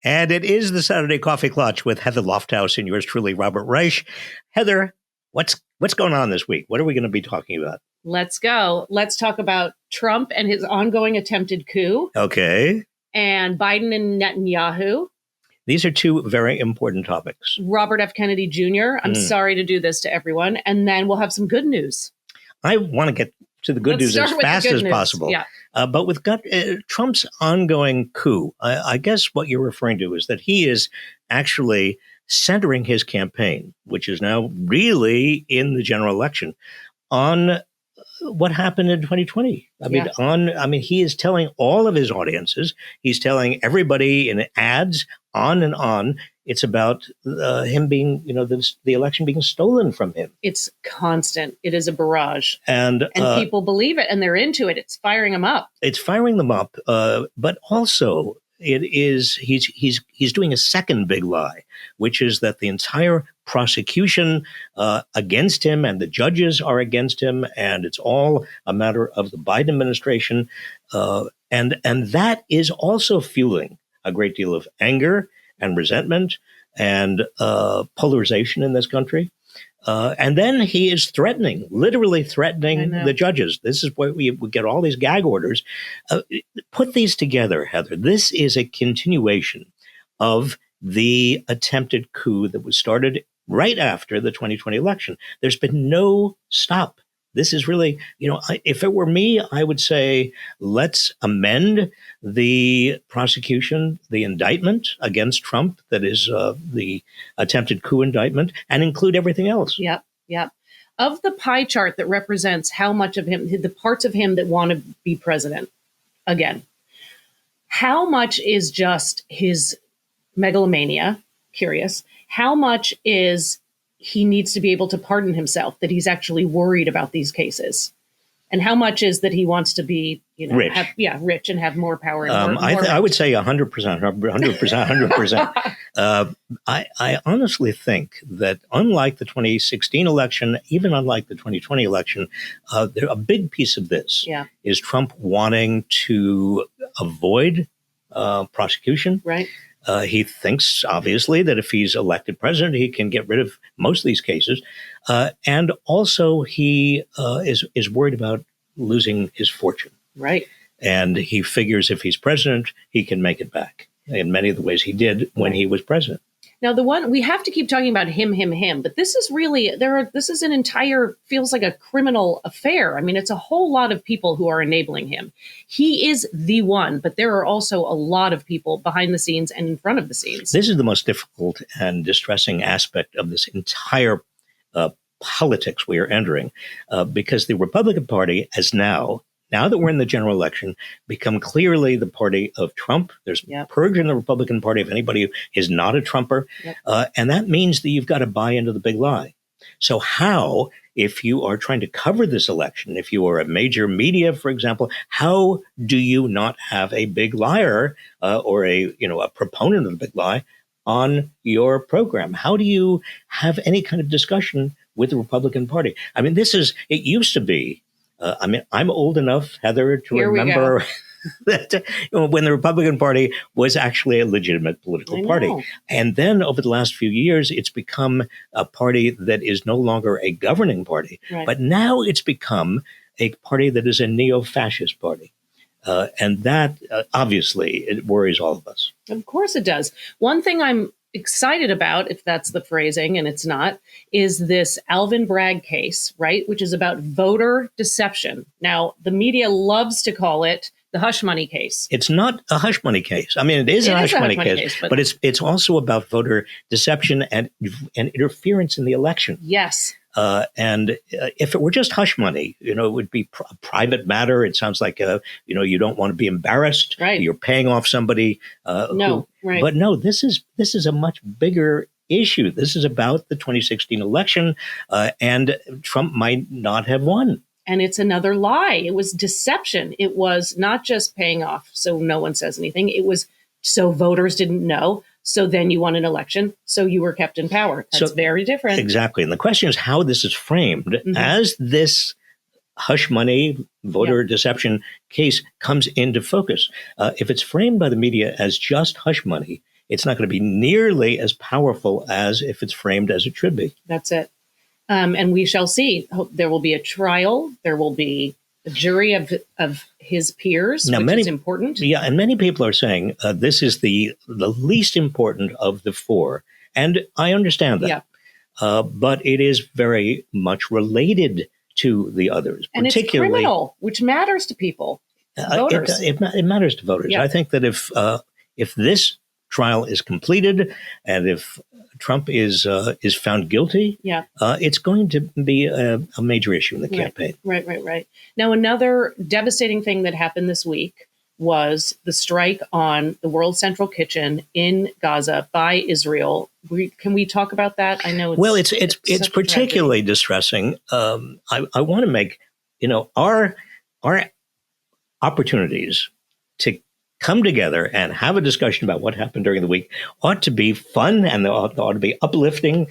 And it is the Saturday Coffee Klatch with Heather Lofthouse and yours truly, Robert Reich. Heather, what's going on this week? What are we going to be talking about? Let's go. Let's talk about Trump and his ongoing attempted coup. Okay. And Biden and Netanyahu. These are two very important topics. Robert F. Kennedy Jr. I'm sorry to do this to everyone. And then we'll have some good news. I want to get to the good news as fast as possible. Yeah. But with Trump's ongoing coup, I guess what you're referring to is that he is actually centering his campaign, which is now really in the general election, on what happened in 2020. He is telling all of his audiences, he's telling everybody in ads on and on, it's about him being, the election being stolen from him. It's constant. It is a barrage. And people believe it and they're into it. It's firing them up. It's firing them up. But also it is, he's doing a second big lie, which is that the entire prosecution against him and the judges are against him. And it's all a matter of the Biden administration. And that is also fueling a great deal of anger and resentment and polarization in this country. And then he is literally threatening the judges. This is where we get all these gag orders. Put these together, Heather. This is a continuation of the attempted coup that was started right after the 2020 election. There's been no stop. This is really, if it were me, I would say, let's amend the prosecution, the indictment against Trump, that is the attempted coup indictment, and include everything else. Yep. Of the pie chart that represents how much of him, the parts of him that want to be president, again, how much is just his megalomania, curious, how much is he needs to be able to pardon himself, that he's actually worried about these cases, and how much is that he wants to be, rich, rich and have more power. And I would say 100%. I honestly think that unlike the 2016 election, even unlike the 2020 election, a big piece of this is Trump wanting to avoid prosecution. Right. He thinks, obviously, that if he's elected president, he can get rid of most of these cases. And also, he is worried about losing his fortune. Right. And he figures if he's president, he can make it back in many of the ways he did when he was president. Now, the one we have to keep talking about him, but this is really this is an entire, feels like a criminal affair. I mean, it's a whole lot of people who are enabling him. He is the one, but there are also a lot of people behind the scenes and in front of the scenes. This is the most difficult and distressing aspect of this entire politics we are entering, because the Republican Party has now that we're in the general election, become clearly the party of Trump. There's purge in the Republican Party of anybody who is not a Trumper. And that means that you've got to buy into the big lie. So how, if you are trying to cover this election, if you are a major media, for example, how do you not have a big liar or a proponent of the big lie on your program? How do you have any kind of discussion with the Republican Party? I mean, it used to be, I'm old enough, Heather, to remember that when the Republican Party was actually a legitimate political party. And then over the last few years, it's become a party that is no longer a governing party. Right. But now it's become a party that is a neo-fascist party. And that, obviously, it worries all of us. Of course it does. One thing I'm excited about, if that's the phrasing, and it's not, is this Alvin Bragg case, right? Which is about voter deception. Now, the media loves to call it the hush money case. It's not a hush money case. I mean, it is a hush money case, but it's also about voter deception and interference in the election. Yes. And if it were just hush money, it would be a private matter. It sounds like, you don't want to be embarrassed. Right. You're paying off somebody. But no, this is a much bigger issue. This is about the 2016 election, and Trump might not have won. And it's another lie. It was deception. It was not just paying off so no one says anything. It was so voters didn't know. So then you won an election. So you were kept in power. That's very different. Exactly. And the question is how this is framed as this hush money voter deception case comes into focus. If it's framed by the media as just hush money, it's not going to be nearly as powerful as if it's framed as it should be. That's it. And we shall see. There will be a trial. There will be a jury of his peers, which is important. Yeah, and many people are saying this is the least important of the four. And I understand that. Yeah. But it is very much related to the others. And particularly, it's criminal, which matters to people, voters. It matters to voters. Yeah. I think that if this trial is completed and if Trump is found guilty, yeah, it's going to be a major issue in the campaign. Right. Now, another devastating thing that happened this week was the strike on the World Central Kitchen in Gaza by Israel. Can we talk about that? I know it's particularly distressing. I want to make our opportunities to come together and have a discussion about what happened during the week ought to be fun and they ought to be uplifting.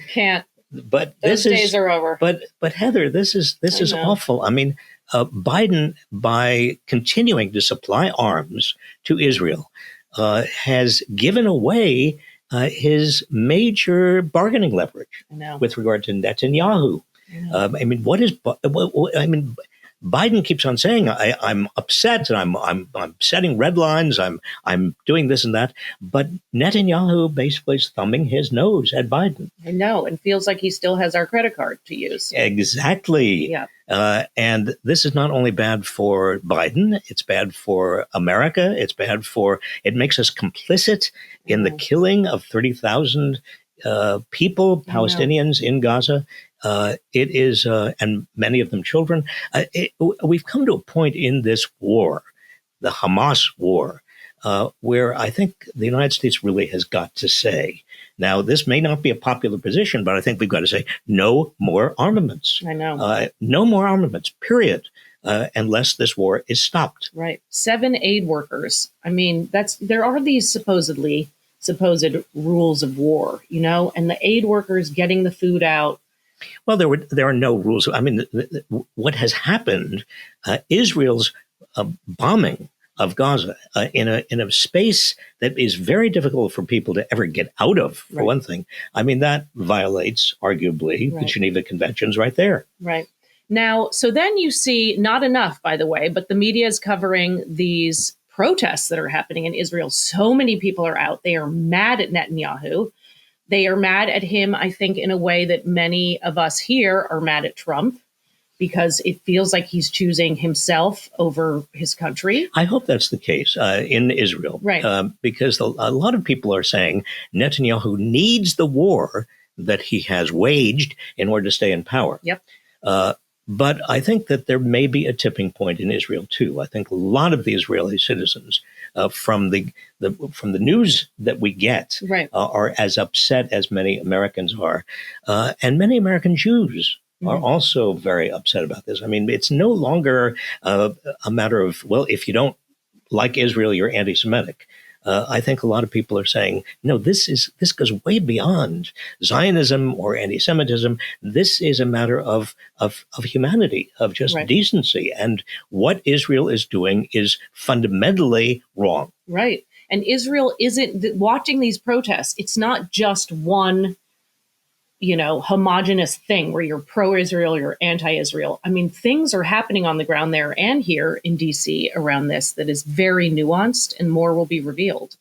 But those days are over. But Heather, this is awful. I mean, Biden, by continuing to supply arms to Israel, has given away his major bargaining leverage with regard to Netanyahu. Biden keeps on saying, I'm upset and I'm setting red lines. I'm doing this and that. But Netanyahu basically is thumbing his nose at Biden. I know, and feels like he still has our credit card to use. Exactly. Yeah. And this is not only bad for Biden, it's bad for America. It makes us complicit in the killing of 30,000 people, Palestinians in Gaza. It is, and many of them children. We've come to a point in this war, the Hamas war, where I think the United States really has got to say, now this may not be a popular position, but I think we've got to say no more armaments. I know. No more armaments, period, unless this war is stopped. Right. 7 aid workers. I mean, there are these supposed rules of war, and the aid workers getting the food out. Well, there are no rules. I mean, what has happened? Israel's bombing of Gaza in a space that is very difficult for people to ever get out of. For one thing, I mean that violates arguably the Geneva Conventions right there. Right. Now, so then you see, not enough, by the way, but the media is covering these protests that are happening in Israel. So many people are out. They are mad at Netanyahu. They are mad at him, I think, in a way that many of us here are mad at Trump, because it feels like he's choosing himself over his country. I hope that's the case in Israel. Right. Because a lot of people are saying Netanyahu needs the war that he has waged in order to stay in power. Yep. But I think that there may be a tipping point in Israel, too. I think a lot of the Israeli citizens from the news that we get are as upset as many Americans are. And many American Jews are also very upset about this. I mean, it's no longer a matter of, well, if you don't like Israel, you're anti-Semitic. I think a lot of people are saying, no, this goes way beyond Zionism or anti-Semitism. This is a matter of humanity, of just decency. And what Israel is doing is fundamentally wrong. Right. And Israel isn't watching these protests. It's not just one, homogenous thing where you're pro-Israel, you're anti-Israel. I mean, things are happening on the ground there and here in D.C. around this that is very nuanced, and more will be revealed.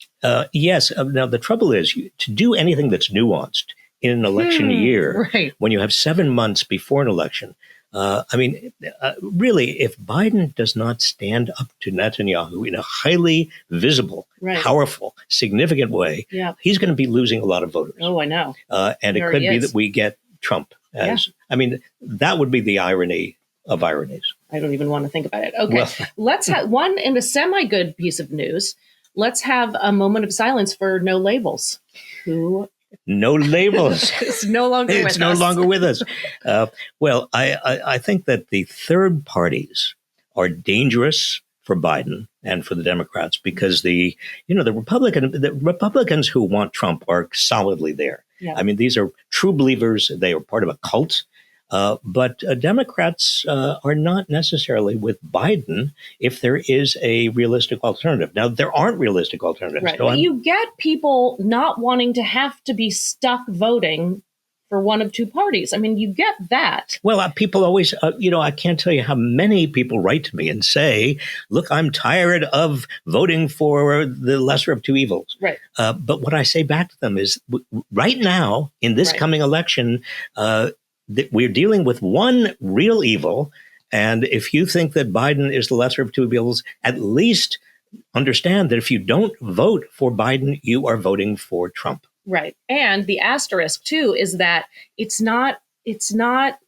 Yes. Now, the trouble is to do anything that's nuanced in an election year, when you have 7 months before an election. Really, if Biden does not stand up to Netanyahu in a highly visible, powerful, significant way, he's going to be losing a lot of voters. Oh, I know. And it could be that we get Trump. That would be the irony of ironies. I don't even want to think about it. Okay, let's have one in a semi-good piece of news. Let's have a moment of silence for No Labels. No labels. It's no longer with us. It's no longer with us. I think that the third parties are dangerous for Biden and for the Democrats because the Republicans who want Trump are solidly there. Yeah. I mean, these are true believers. They are part of a cult. But Democrats are not necessarily with Biden if there is a realistic alternative. Now, there aren't realistic alternatives. Right. So But you get people not wanting to have to be stuck voting for one of two parties. I mean, you get that. Well, people always, I can't tell you how many people write to me and say, look, I'm tired of voting for the lesser of two evils. Right. But what I say back to them is right now, in this coming election, we're dealing with one real evil. And if you think that Biden is the lesser of two evils, at least understand that if you don't vote for Biden, you are voting for Trump. Right. And the asterisk, too, is that it's not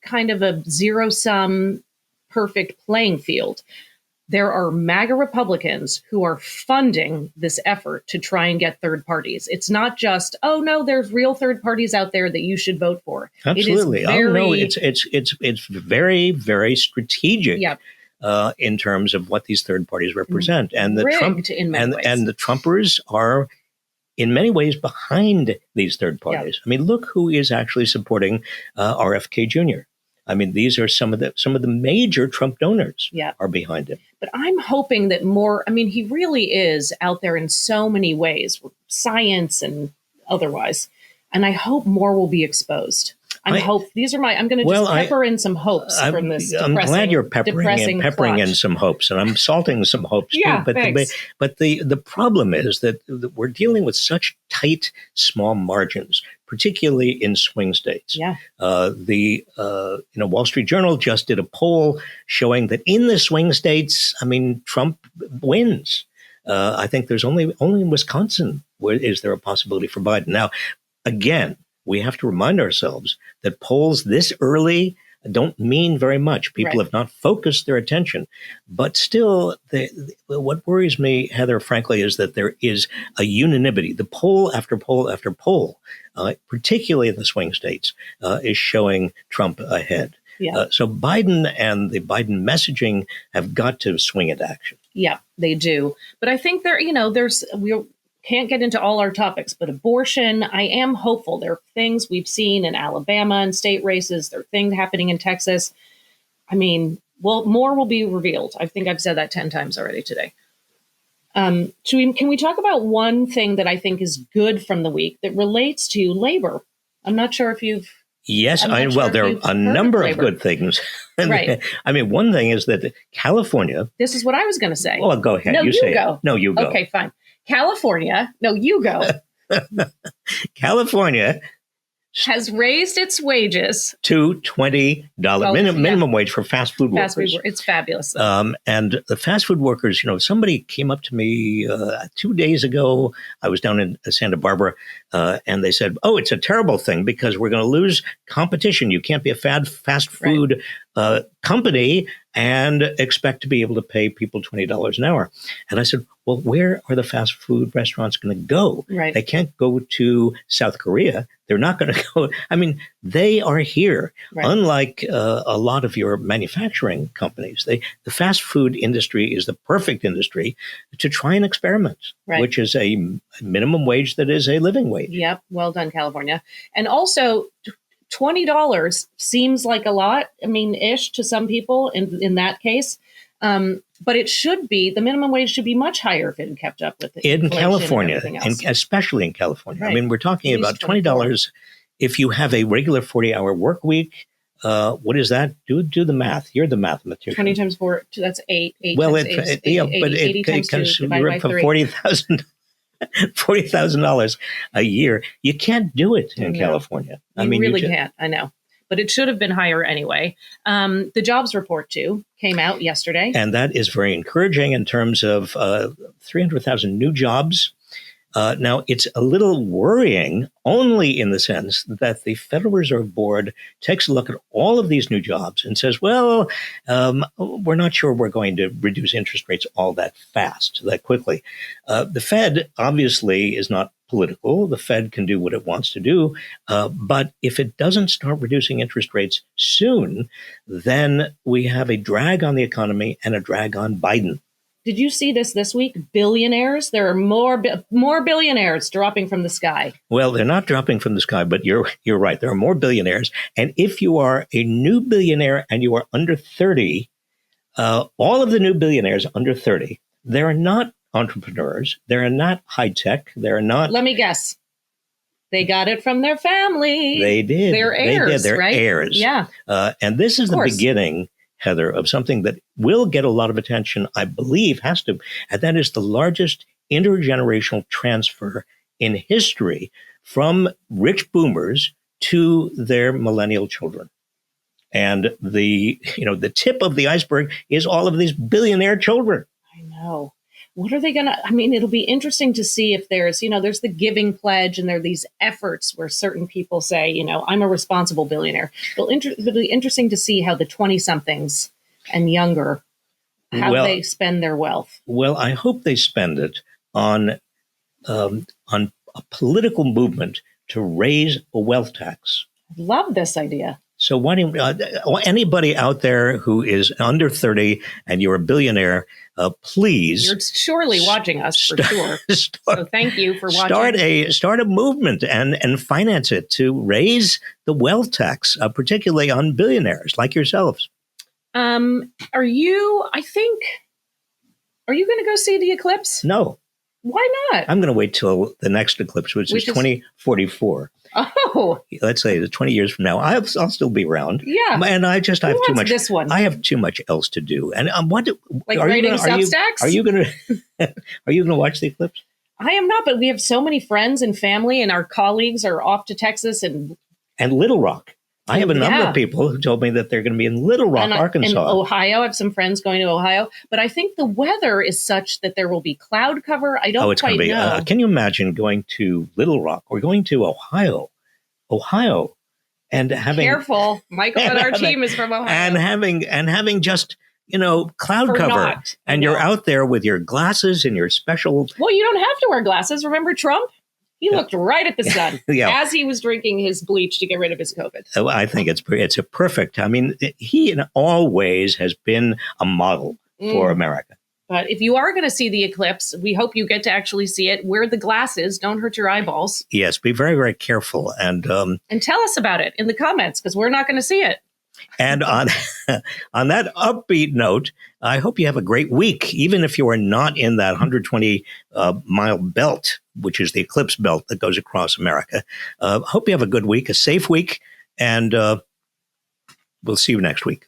kind of a zero-sum perfect playing field. There are MAGA Republicans who are funding this effort to try and get third parties. It's not just, oh, no, there's real third parties out there that you should vote for. Absolutely. It's very, very strategic. Yep. In terms of what these third parties represent. And the the Trumpers are in many ways behind these third parties. Yep. I mean, look who is actually supporting RFK Jr. I mean, these are some of the major Trump donors are behind him. But I'm hoping that more, I mean, he really is out there in so many ways, science and otherwise. And I hope more will be exposed. I'm going to just pepper in some hopes from this. I'm glad you're peppering in some hopes, and I'm salting some hopes too. But the problem is that we're dealing with such tight, small margins, particularly in swing states. Yeah. Wall Street Journal just did a poll showing that in the swing states, I mean, Trump wins. I think there's only in Wisconsin where is there a possibility for Biden. Now, again, we have to remind ourselves that polls this early don't mean very much. People have not focused their attention. But still, what worries me, Heather, frankly, is that there is a unanimity. The poll after poll after poll, particularly in the swing states, is showing Trump ahead. Yeah. So Biden and the Biden messaging have got to swing into action. Yeah, they do. But I think we can't get into all our topics, but abortion, I am hopeful. There are things we've seen in Alabama and state races. There are things happening in Texas. I mean, more will be revealed. I think I've said that 10 times already today. Can we talk about one thing that I think is good from the week that relates to labor? I'm not sure if you've... Yes, there are a number of good things. Right. I mean, one thing is that California... This is what I was going to say. Well, go ahead. No, you say go. It. No, you go. Okay, fine. California, no, you go. California has raised its wages to $20 minimum wage for fast food workers. It's fabulous. And the fast food workers, somebody came up to me 2 days ago. I was down in Santa Barbara, and they said, "Oh, it's a terrible thing because we're going to lose competition. You can't be a fast food company and expect to be able to pay people $20 an hour." And I said, well, where are the fast food restaurants going to go? Right. They can't go to South Korea. They're not going to go. I mean, they are here. Right. Unlike a lot of your manufacturing companies, the fast food industry is the perfect industry to try and experiment, which is a minimum wage that is a living wage. Yep. Well done, California. And also, $20 seems like a lot, ish to some people in that case. But it should be, the minimum wage should be much higher if it had kept up with it. In California, and especially in California. Right. I mean, we're talking about $20 if you have a regular 40-hour work week. What is that? Do the math. You're the mathematician. 20 times 4, that's 8. Well, it comes you're up for $40,000 a year. You can't do it in California. You really can't. I know. But it should have been higher anyway. The jobs report, too, came out yesterday. And that is very encouraging in terms of 300,000 new jobs. Now, it's a little worrying only in the sense that the Federal Reserve Board takes a look at all of these new jobs and says, well, we're not sure we're going to reduce interest rates all that fast, that quickly. The Fed obviously is not political. The Fed can do what it wants to do. But if it doesn't start reducing interest rates soon, then we have a drag on the economy and a drag on Biden. Did you see this week? Billionaires. There are more billionaires dropping from the sky. Well, they're not dropping from the sky, but you're right. There are more billionaires. And if you are a new billionaire and you are under 30, all of the new billionaires under 30, they're not entrepreneurs. They're not high tech. They're not. Let me guess. They got it from their family. They did. They're heirs. They did. They're right? heirs. Yeah. And this is the beginning, Heather, of something that will get a lot of attention, I believe, has to. And that is the largest intergenerational transfer in history from rich boomers to their millennial children. And the tip of the iceberg is all of these billionaire children. I know. What are they going to, I mean, it'll be interesting to see if there's the giving pledge and there are these efforts where certain people say, I'm a responsible billionaire. It'll be interesting to see how the 20-somethings and younger, how they spend their wealth. Well, I hope they spend it on a political movement to raise a wealth tax. I love this idea. So why do anybody out there who is under 30 and you're a billionaire, please. You're surely watching us for sure. So thank you for watching. Start a movement and finance it to raise the wealth tax, particularly on billionaires like yourselves. Are you going to go see the eclipse? No. Why not? I'm going to wait till the next eclipse, which is 2044. Oh, let's say 20 years from now, I'll still be around. Yeah, and I just have too much. This one, I have too much else to do. And writing Substacks. Are you going to watch the eclipse? I am not, but we have so many friends and family, and our colleagues are off to Texas and Little Rock. I have a number of people who told me that they're going to be in Little Rock, Arkansas. And Ohio. I have some friends going to Ohio. But I think the weather is such that there will be cloud cover. I don't quite know. Can you imagine going to Little Rock or going to Ohio, and having... Careful. Michael on our team is from Ohio. And having just, cloud cover. And you're out there with your glasses and your special... Well, you don't have to wear glasses. Remember Trump? He looked right at the sun as he was drinking his bleach to get rid of his COVID. I think it's a perfect. I mean, he in all ways has been a model for America. But if you are going to see the eclipse, we hope you get to actually see it. Wear the glasses. Don't hurt your eyeballs. Yes, be very, very careful. And tell us about it in the comments, because we're not going to see it. And on that upbeat note, I hope you have a great week, even if you are not in that 120-mile belt, which is the eclipse belt that goes across America. Hope you have a good week, a safe week, and we'll see you next week.